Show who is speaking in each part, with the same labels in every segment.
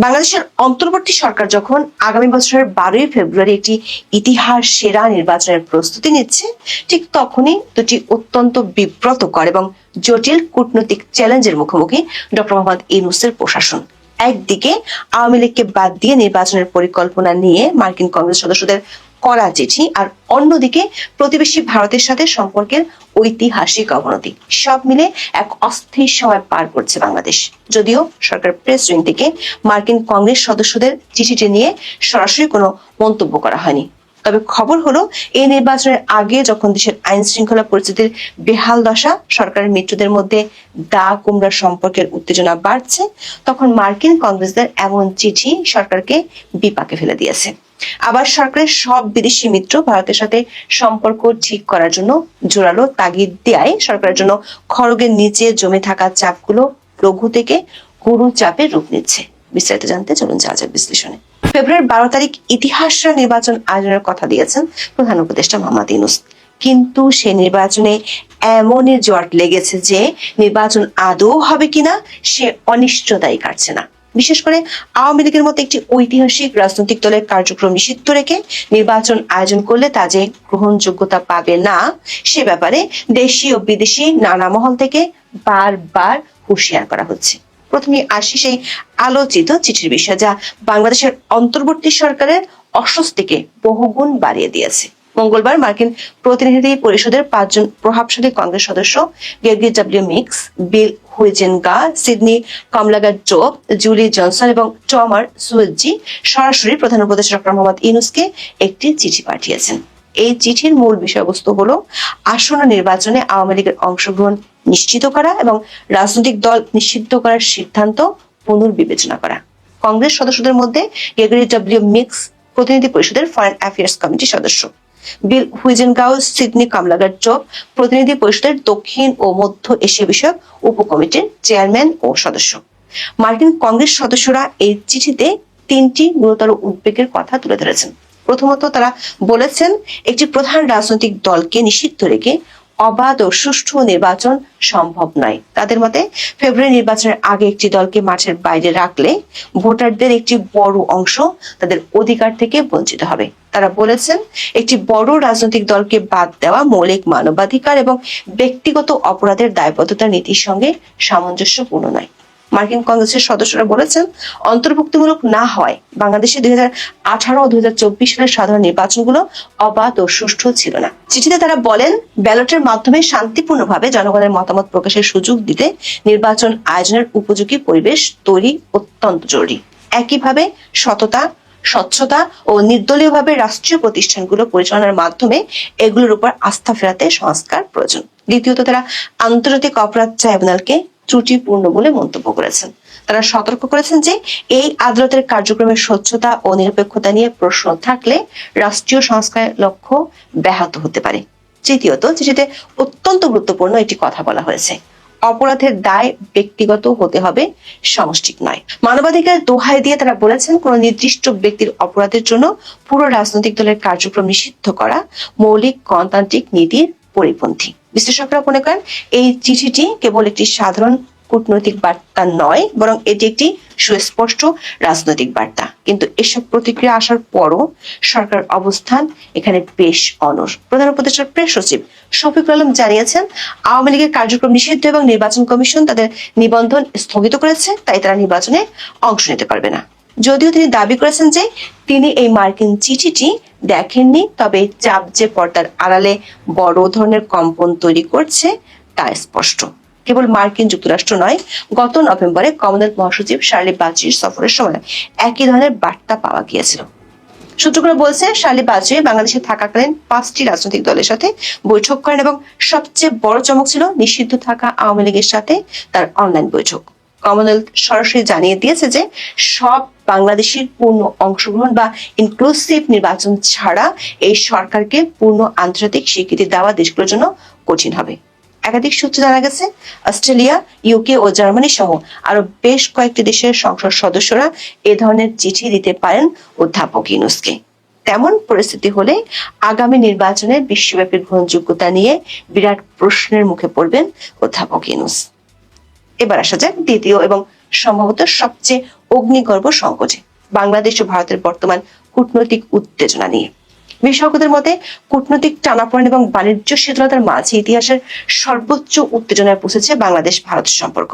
Speaker 1: বাংলাদেশের অন্তর্বর্তী সরকার যখন আগামী বছরের 12 ফেব্রুয়ারি একটি ইতিহাস সেরা নির্বাচনের প্রস্তুতি নিচ্ছে, ঠিক তখনই দুটি অত্যন্ত বিব্রতকর এবং জটিল কূটনৈতিক চ্যালেঞ্জের মুখোমুখি ডক্টর মোহাম্মদ ইউনূসের প্রশাসন। একদিকে আওয়ামী লীগকে বাদ দিয়ে নির্বাচনের পরিকল্পনা নিয়ে মার্কিন কংগ্রেস সদস্যদের করা চিঠি, আর অন্যদিকে প্রতিবেশী ভারতের সাথে সম্পর্কের ঐতিহাসিক অবনতি। সব মিলে এক অস্থির সময় পার করছে বাংলাদেশ। যদিও সরকার প্রেস উইং থেকে মার্কিন কংগ্রেস সদস্যদের চিঠিটি নিয়ে সরাসরি কোনো মন্তব্য করা হয়নি, তবে খবর হলো এই নির্বাচনের আগে যখন দেশের আইন শৃঙ্খলা পরিস্থিতির বেহাল দশা, সরকারের মিত্রদের মধ্যে দা কুমড়া সম্পর্কের উত্তেজনা বাড়ছে, তখন মার্কিন কংগ্রেসদের এমন চিঠি সরকারকে বিপাকে ফেলে দিয়েছে। আবার সরকারের সব বিদেশি মিত্র ভারতের সাথে সম্পর্ক ঠিক করার জন্য জোরালো তাগিদ দেয় সরকারের জন্য খড়গের নিচে জমে থাকা চাপগুলো লঘু থেকে গুরু চাপের রূপ নিচ্ছে। বিস্তারিত জানতে চলুন যাওয়া যাক বিশ্লেষণে। ফেব্রুয়ারি 12 তারিখ ইতিহাস নির্বাচন আয়োজনের কথা দিয়েছেন প্রধান উপদেষ্টা মোহাম্মদ ইউনূস, কিন্তু সে নির্বাচনে এমনই জট লেগেছে যে নির্বাচন আদৌ হবে কিনা সে অনিশ্চয়তাই কাটছে না। বিশেষ করে আওয়ামী লীগের মতো একটি ঐতিহাসিক রাজনৈতিক দলের কার্যক্রম নিষিদ্ধ রেখে নির্বাচন আয়োজন করলে তা যে গ্রহণযোগ্যতা পাবে না, সে ব্যাপারে দেশি ও বিদেশি নানা মহল থেকে বারবার হুঁশিয়ার করা হচ্ছে। প্রথমে আসি সেই আলোচিত চিঠির বিষয়, যা বাংলাদেশের অন্তর্বর্তী সরকারের অস্বস্তিকে বহুগুণ বাড়িয়ে দিয়েছে। মঙ্গলবার মার্কিন প্রতিনিধি পরিষদের 5 জন প্রভাবশালী কংগ্রেস সদস্য গের্গি ডব্লিউ মিক্স, বিল হুইজেনগা, সিডনি কমলাগার-জোব, জুলি জনসন এবং টমার সুয়েজি সরাসরি প্রধান উপদেষ্টা ডক্টর মোহাম্মদ ইউনূসকে একটি চিঠি পাঠিয়েছেন। এই চিঠির মূল বিষয়বস্তু হলো আসন্ন নির্বাচনে আওয়ামী লীগের অংশগ্রহণ নিশ্চিত করা এবং রাজনৈতিক দল নিষিদ্ধ করার সিদ্ধান্ত পুনর্বিবেচনা করা। কংগ্রেস সদস্যদের মধ্যে গের্গি ডব্লিউ মিক্স প্রতিনিধি পরিষদের ফরেন অ্যাফেয়ার্স কমিটির সদস্য, বিল হুইজেনগাও সিডনি কমলাগার-জোব প্রতিনিধি পরিষদের দক্ষিণ ও মধ্য এশিয়া বিষয়ক উপকমিটির চেয়ারম্যান ও সদস্য। মার্কিন কংগ্রেস সদস্যরা এই চিঠিতে 3টি গুরুতর উদ্বেগের কথা তুলে ধরেছেন। প্রথমত, তারা বলেছেন একটি প্রধান রাজনৈতিক দলকে নিষিদ্ধ রেখে অবাধ ও সুষ্ঠু নির্বাচন সম্ভব নয়। তাদের মতে ফেব্রুয়ারি নির্বাচনের আগে একটি দলকে মাঠের বাইরে রাখলে ভোটারদের একটি বড় অংশ তাদের অধিকার থেকে বঞ্চিত হবে। তারা বলেছেন একটি বড় রাজনৈতিক দলকে বাদ দেওয়া মৌলিক মানবাধিকার এবং ব্যক্তিগত অপরাধের দায়বদ্ধতার নীতির সঙ্গে সামঞ্জস্যপূর্ণ নয়। মার্কিন কংগ্রেসের সদস্যরা বলেছেন অন্তর্ভুক্তিমূলক না হয় বাংলাদেশে 2018 ও 2024 সালের সাধারণ নির্বাচনগুলো অবাধ ও সুষ্ঠু ছিল না। চিঠিতে তারা বলেন ব্যালটের মাধ্যমে শান্তিপূর্ণভাবে জনগণের মতামত প্রকাশের সুযোগ দিতে নির্বাচন আয়োজনের উপযোগী পরিবেশ তৈরি অত্যন্ত জরুরি। একইভাবে সততা, স্বচ্ছতা ও নির্দলীয়ভাবে রাষ্ট্রীয় প্রতিষ্ঠানগুলো পরিচালনার মাধ্যমে এগুলোর উপর আস্থা ফেরাতে সংস্কার প্রয়োজন। দ্বিতীয়ত, তারা আন্তর্জাতিক অপরাধ ট্রাইব্যুনালকে ত্রুটিপূর্ণ বলে মন্তব্য করেছেন। তারা সতর্ক করেছেন যে এই আদালতের কার্যক্রমের স্বচ্ছতা ও নিরপেক্ষতা নিয়ে প্রশ্ন থাকলে রাষ্ট্রীয় সংস্কারের লক্ষ্য ব্যাহত হতে পারে। তৃতীয়ত, চিঠিতে অত্যন্ত গুরুত্বপূর্ণ একটি কথা বলা হয়েছে, অপরাধের দায় ব্যক্তিগত হতে হবে, সামষ্টিক নয়। মানবাধিকার দোহাই দিয়ে তারা বলেছেন কোন নির্দিষ্ট ব্যক্তির অপরাধের জন্য পুরো রাজনৈতিক দলের কার্যক্রম নিষিদ্ধ করা মৌলিক গণতান্ত্রিক নীতির পরিপন্থী। বিশ্লেষকরা মনে করেন এই চিঠিটি কেবল একটি সাধারণ কূটনৈতিক বার্তা নয়, বরং এটি একটি সুস্পষ্ট রাজনৈতিক বার্তা। কিন্তু এসব প্রতিক্রিয়া আসার পরও সরকার অবস্থান এখানে বেশ অনড়। প্রধান উপদেষ্টার প্রেস সচিব শফিকুল আলম জানিয়েছেন আওয়ামী লীগের কার্যক্রম নিষিদ্ধ এবং নির্বাচন কমিশন তাদের নিবন্ধন স্থগিত করেছে, তাই তারা নির্বাচনে অংশ নিতে পারবে না। যদিও তিনি দাবি করেছেন যে তিনি এই মার্কিন চিঠিটি দেখেননি, তবে চাপ যে পর্দার আড়ালে বড় ধরনের কম্পন তৈরি করছে তা স্পষ্ট। কেবল মার্কিন যুক্তরাষ্ট্র নয়, গত নভেম্বরে কমনওয়েলথ মহাসচিব শার্লি বাচির সফরের সময় একই ধরনের বার্তা পাওয়া গিয়েছিল। সূত্রগুলো বলছে শার্লি বাচি বাংলাদেশে থাকাকালীন 5টি রাজনৈতিক দলের সাথে বৈঠক করেন এবং সবচেয়ে বড় চমক ছিল নিষিদ্ধ থাকা আওয়ামী লীগের সাথে তার অনলাইন বৈঠক। কমনওয়েলথ সরাসরি জানিয়ে দিয়েছে যে সব বাংলাদেশের পূর্ণ অংশগ্রহণ বা ইনক্লুসিভ নির্বাচন ছাড়া এই সরকারকে পূর্ণ আন্তর্জাতিক স্বীকৃতি দেওয়া দেশগুলোর জন্য কঠিন হবে। একাধিক সূত্রে জানা গেছে অস্ট্রেলিয়া, ইউকে ও জার্মানি সহ আরো বেশ কয়েকটি দেশের সংসদ সদস্যরা এ ধরনের চিঠি দিতে পারেন অধ্যাপক ইউনূসকে। তেমন পরিস্থিতি হলে আগামী নির্বাচনের বিশ্বব্যাপী গ্রহণযোগ্যতা নিয়ে বিরাট প্রশ্নের মুখে পড়বেন অধ্যাপক ইউনূস। এবার আসা যাক দ্বিতীয় এবং সম্ভবত সবচেয়ে অগ্নিগর্ভ সংকটে, বাংলাদেশ ও ভারতের বর্তমান কূটনৈতিক উত্তেজনা নিয়ে। বিশেষজ্ঞদের মতে কূটনৈতিক টানাপোড়েন এবং বাণিজ্য শিথিলতার মাঝে ইতিহাসের সর্বোচ্চ উত্তেজনায় পৌঁছেছে বাংলাদেশ ভারত সম্পর্ক।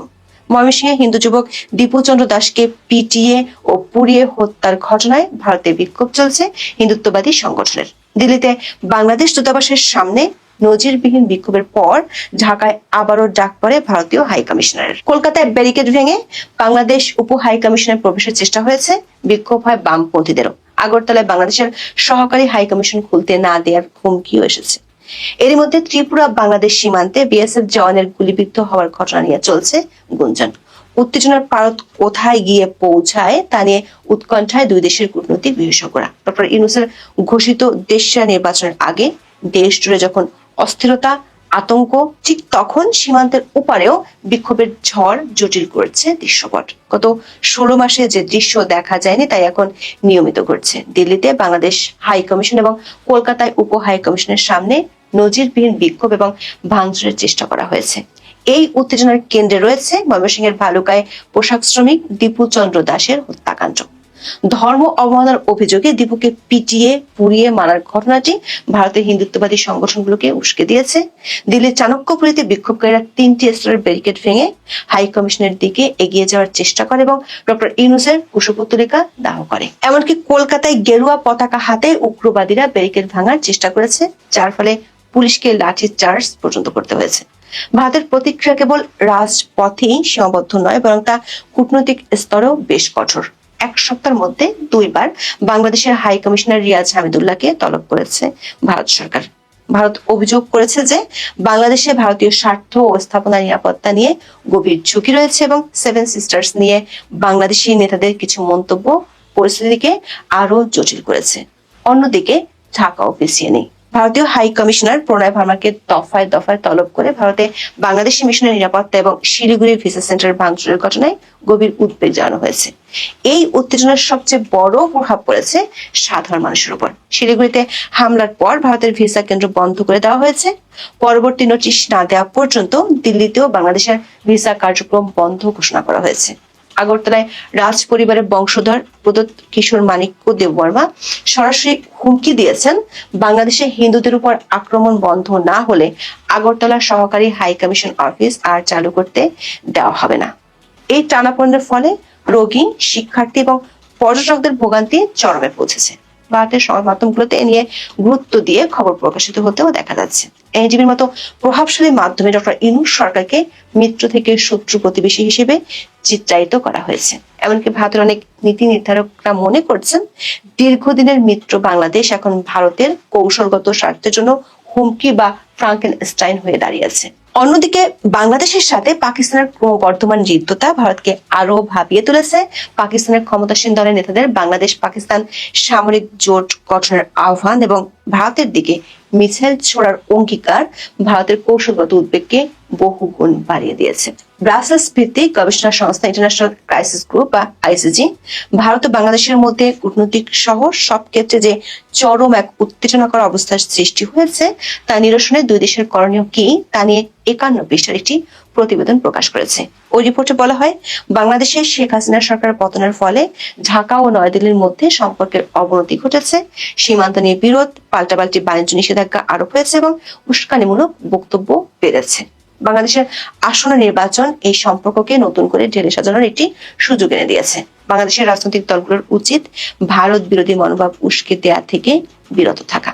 Speaker 1: ময়মনসিংহে হিন্দু যুবক দীপু চন্দ্র দাসকে পিটিয়ে ও পুড়িয়ে হত্যার ঘটনায় ভারতে বিক্ষোভ চলছে হিন্দুত্ববাদী সংগঠনের। দিল্লিতে বাংলাদেশ দূতাবাসের সামনে নজিরবিহীন বিক্ষোভের পর ঢাকায় আবারও ডাক পড়ে ভারতীয় হাই কমিশনারের। কলকাতায় ব্যারিকেড ভেঙে বাংলাদেশ উপ হাই কমিশনের প্রবেশের চেষ্টা হয়েছে, বিক্ষোভ হয় বামপন্থীদেরও। আগরতলায় বাংলাদেশের সহকারী হাই কমিশন খুলতে না দেওয়ার হুমকিও এসেছে। এরই মধ্যে ত্রিপুরা বাংলাদেশ সীমান্তে বিএসএফ জওয়ানের গুলিবিদ্ধ হওয়ার ঘটনা নিয়ে চলছে গুঞ্জন। উত্তেজনার পারদ কোথায় গিয়ে পৌঁছায় তা নিয়ে উৎকণ্ঠায় দুই দেশের কূটনৈতিক বিশেষজ্ঞরা। ডক্টর ইউনূসের ঘোষিত দেশসেরা নির্বাচনের আগে দেশ জুড়ে যখন অস্থিরতা, আতঙ্ক, ঠিক তখন সীমান্তের ওপারেও বিক্ষোভের ঝড় জটিল করেছে দৃশ্যপট। গত 16 মাসে যে দৃশ্য দেখা যায়নি তাই এখন নিয়মিত ঘটছে। দিল্লিতে বাংলাদেশ হাই কমিশন এবং কলকাতায় উপ হাই কমিশনের সামনে নজিরবিহীন বিক্ষোভ এবং ভাঙচুরের চেষ্টা করা হয়েছে। এই উত্তেজনার কেন্দ্রে রয়েছে ময়মনসিংহের ভালুকায় পোশাক শ্রমিক দীপু চন্দ্র দাসের হত্যাকাণ্ড। ধর্ম অবমাননার অভিযোগে দীপুকে পিটিয়ে পুড়িয়ে মারার ঘটনাটি ভারতের হিন্দুত্ববাদী সংগঠনগুলোকে উস্কে দিয়েছে। দিল্লির চাণক্যপুরীতে বিক্ষোভকারীরা 3টি স্তরের ব্যারিকেড ভেঙে হাই কমিশনের দিকে এগিয়ে যাওয়ার চেষ্টা করে এবং ডক্টর ইউনূসের কুশপুত্তলিকা দাহ করে। এমনকি কলকাতায় গেরুয়া পতাকা হাতে উগ্রবাদীরা ব্যারিকেড ভাঙার চেষ্টা করেছে, যার ফলে পুলিশকে লাঠি চার্জ পর্যন্ত করতে হয়েছে। ভারতের প্রতিক্রিয়া কেবল রাজপথেই সীমাবদ্ধ নয়, বরং তা কূটনৈতিক স্তরেও বেশ কঠোর। 1 সপ্তাহের মধ্যে 2 বার বাংলাদেশের হাই কমিশনার রিয়াজ হামিদুল্লাহকে তলব করেছে ভারত সরকার। ভারত অভিযোগ করেছে যে বাংলাদেশে ভারতীয় স্বার্থ ও স্থাপনা নিরাপত্তা নিয়ে গভীর ঝুঁকি রয়েছে এবং 7 সিস্টার্স নিয়ে বাংলাদেশি নেতাদের কিছু মন্তব্য পরিস্থিতিকে আরো জটিল করেছে। অন্যদিকে ঢাকাও পিছিয়ে নেই। ভারতীয় হাই কমিশনার প্রণয় ভার্মাকে দফায় দফায় তলব করে ভারতে বাংলাদেশি মিশনের নিরাপত্তা এবং শিলিগুড়ির ভিসা সেন্টার ভাঙচুরের ঘটনায় গভীর উদ্বেগ জানানো হয়েছে। এই উত্তেজনার সবচেয়ে বড় প্রভাব পড়েছে সাধারণ মানুষের উপর। শিলিগুড়িতে হামলার পর ভারতের ভিসা কেন্দ্র বন্ধ করে দেওয়া হয়েছে। পরবর্তী নোটিশ না দেওয়া পর্যন্ত দিল্লিতেও বাংলাদেশের ভিসা কার্যক্রম বন্ধ ঘোষণা করা হয়েছে। আগরতলায় রাজ পরিবারের বংশধর প্রদত্ত কিশোর মানিক্য দেববর্মা সরাসরি হুমকি দিয়েছেন, বাংলাদেশে হিন্দুদের উপর আক্রমণ বন্ধ না হলে আগরতলার সহকারী হাই কমিশন অফিস আর চালু করতে দেওয়া হবে না। এই টানাপোড়েনের ফলে রোগী, শিক্ষার্থী এবং পর্যটকদের ভোগান্তি চরমে পৌঁছেছে। ভারতের সংবাদ মাধ্যমগুলোতে এ নিয়ে গুরুত্ব দিয়ে খবর প্রকাশিত হতেও দেখা যাচ্ছে। এনজিবির মতো প্রভাবশালী মাধ্যমে ডক্টর ইউনূস সরকারকে মিত্র থেকে শত্রু প্রতিবেশী হিসেবে চিত্রায়িত করা হয়েছে। এমনকি ভারতের অনেক নীতি নির্ধারকরা মনে করছেন দীর্ঘদিনের মিত্র বাংলাদেশ এখন ভারতের কৌশলগত স্বার্থের জন্য হুমকি বা ফ্রাঙ্কেনস্টাইন হয়ে দাঁড়িয়েছে। অন্যদিকে বাংলাদেশের সাথে পাকিস্তানের ক্রমবর্ধমান হৃদ্যতা ভারতকে আরো ভাবিয়ে তুলেছে। পাকিস্তানের ক্ষমতাসীন দলের নেতাদের বাংলাদেশ পাকিস্তান সামরিক জোট গঠনের আহ্বান এবং ভারতের দিকে মিসাইল ছোড়ার অঙ্গীকার ভারতের কৌশলগত উদ্বেগকে বহুগুণ বাড়িয়ে দিয়েছে। ব্রাসেলস ভিত্তিক গবেষণা সংস্থা ইন্টারন্যাশনাল ক্রাইসিস গ্রুপ বা আইসিজি ভারত ও বাংলাদেশের মধ্যে কূটনৈতিক সহ সব ক্ষেত্রে যে চরম এক উত্তেজনাকর অবস্থার সৃষ্টি হয়েছে তা নিরসনে দুই দেশের করণীয় কি তা নিয়ে 51 পৃষ্ঠার একটি প্রতিবেদন প্রকাশ করেছে। ওই রিপোর্টে বলা হয়, বাংলাদেশের শেখ হাসিনা সরকারের পতনের ফলে ঢাকা ও নয়াদিল্লির মধ্যে সম্পর্কের অবনতি ঘটেছে, সীমান্ত নিয়ে বিরোধ, পাল্টাপাল্টি বাণিজ্য নিষেধাজ্ঞা আরোপ হয়েছে এবং উস্কানিমূলক বক্তব্য বেড়েছে। বাংলাদেশের আসন্ন নির্বাচন এই সম্পর্ককে নতুন করে ঢেলে সাজানোর একটি সুযোগ এনে দিয়েছে। বাংলাদেশের রাজনৈতিক দলগুলোর উচিত ভারত বিরোধী মনোভাব উস্কে দেয়া থেকে বিরত থাকা।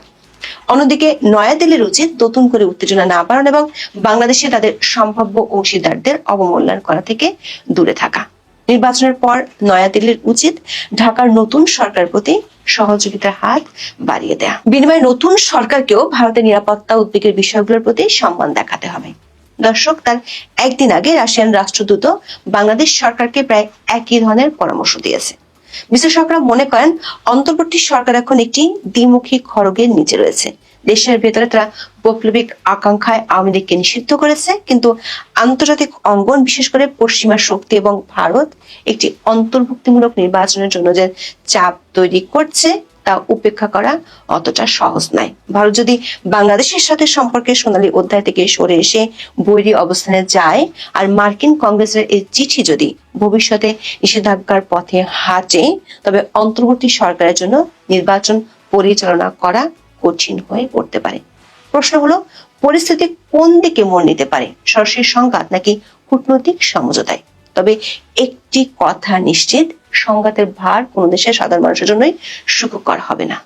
Speaker 1: অন্যদিকে নয়াদিল্লির উচিত নতুন করে উত্তেজনা না বাড়ানো এবং বাংলাদেশে তাদের সম্ভাব্য অংশীদারদের অবমূল্যায়ন করা থেকে দূরে থাকা। নির্বাচনের পর নয়াদিল্লির উচিত ঢাকার নতুন সরকারের প্রতি সহযোগিতার হাত বাড়িয়ে দেয়া। বিনিময়ে নতুন সরকারকেও ভারতের নিরাপত্তা উদ্বেগের বিষয়গুলোর প্রতি সম্মান দেখাতে হবে। দর্শক, তার একদিন আগে রাশিয়ান রাষ্ট্রদূত বাংলাদেশ সরকারকে প্রায় একই ধরনের পরামর্শ দিয়েছে। বিশ্লেষকরা মনে করেন অন্তর্বর্তী সরকার এখন একটি দ্বিমুখী খড়গের নিচে রয়েছে। দেশের ভেতরে তারা বৈপ্লবিক আকাঙ্ক্ষায় আওয়ামী লীগকে নিষিদ্ধ করেছে, কিন্তু আন্তর্জাতিক অঙ্গন বিশেষ করে পশ্চিমা শক্তি এবং ভারত একটি অন্তর্ভুক্তিমূলক নির্বাচনের জন্য যে চাপ তৈরি করছে তা উপেক্ষা করা অতটা সহজ নয়। ভারত যদি বাংলাদেশের সাথে সম্পর্কের সোনালী অধ্যায় থেকে সরে এসে বৈরী অবস্থানে যায়, আর মার্কিন কংগ্রেসের এই চিঠি যদি ভবিষ্যতে নিষেধাজ্ঞার পথে হাঁটে, তবে অন্তর্বর্তী সরকারের জন্য নির্বাচন পরিচালনা করা কঠিন হয়ে পড়তে পারে। প্রশ্ন হলো, পরিস্থিতি কোন দিকে মোড় নিতে পারে, সরাসরি সংঘাত নাকি কূটনৈতিক সমঝোতায়? তবে একটি কথা নিশ্চিত, সংঘাতের ভার কোনো দেশের সাধারণ মানুষের জন্যই সুখকর হবে না।